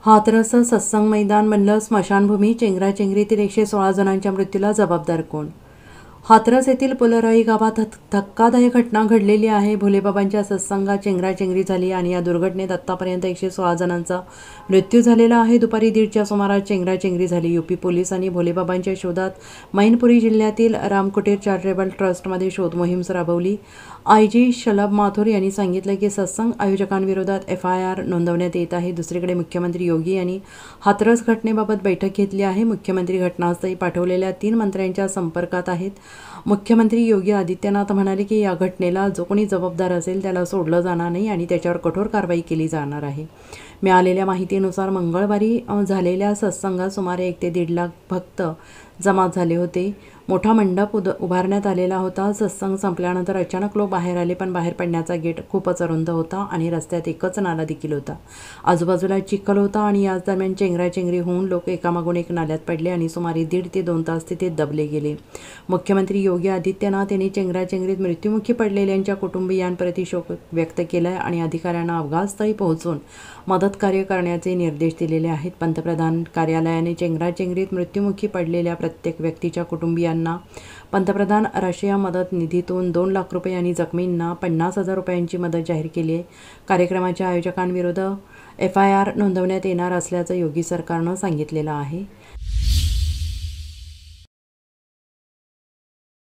हाथरस सत्संग मैदान बनलं स्मशानभूमी, चेंगराचेंगरीतील 116 जणांच्या मृत्यूला जबाबदार कोण? हाथरस येथील पुलराई गावात धक्कादायक घटना घडलेली आहे. भोलेबाबांच्या सत्संगात चेंगराचेंगरी झाली आणि या दुर्घटनेत आत्तापर्यंत 116 जणांचा मृत्यू झालेला आहे. दुपारी 1:30च्या सुमारास चेंगराचेंगरी झाली. यूपी पोलिसांनी भोलेबाबांच्या शोधात मैनपुरी जिल्ह्यातील रामकुटीर चॅरिटेबल ट्रस्टमध्ये शोध मोहीम राबवली. आयजी शलभ माथुर यांनी सांगितलं की सत्संग आयोजकांविरोधात FIR नोंदवण्यात येत आहे. दुसरीकडे मुख्यमंत्री योगी यांनी हाथरस घटनेबाबत बैठक घेतली आहे. मुख्यमंत्री घटनास्थळी पाठवलेल्या 3 मंत्र्यांच्या संपर्कात आहेत. मुख्यमंत्री योगी आदित्यनाथ म्हणाले की या घटनेला जो कोणी जबाबदार असेल त्याला सोडलं जाणार नाही आणि त्याच्यावर कठोर कारवाई केली जाणार आहे. मिळालेल्या माहितीनुसार मंगळवारी झालेल्या सत्संगात सुमारे 1 ते 1.5 लाख भक्त जमा झाले होते. मोठा मंडप उभारण्यात आलेला होता. सत्संग संपल्यानंतर अचानक लोक बाहेर आले, पण बाहेर पडण्याचा गेट खूपच अरुंद होता आणि रस्त्यात एकच नाला देखील होता. आजूबाजूला चिखल होता आणि याच दरम्यान चेंगराचेंगरी होऊन लोक एकामागून एक नाल्यात पडले आणि सुमारे 1.5 ते 2 तास तिथे दबले गेले. मुख्यमंत्री योगी आदित्यनाथ यांनी चेंगराचेंगरीत मृत्युमुखी पडलेल्यांच्या कुटुंबियांप्रती शोक व्यक्त केला आहे आणि अधिकाऱ्यांना अपघातस्थळी पोहोचून मदतकार्य करण्याचे निर्देश दिलेले आहेत. पंतप्रधान कार्यालयाने चेंगराचेंगरीत मृत्युमुखी पडलेल्या प्रत्येक व्यक्तीच्या कुटुंबियांना पंतप्रधान राष्ट्रीय मदत निधीतून 2 लाख रुपये आणि जखमींना 50,000 रुपयांची मदत जाहीर केली आहे. कार्यक्रमाच्या आयोजकांविरुद्ध FIR नोंदवण्यात येणार असल्याचं योगी सरकारनं सांगितलेलं आहे.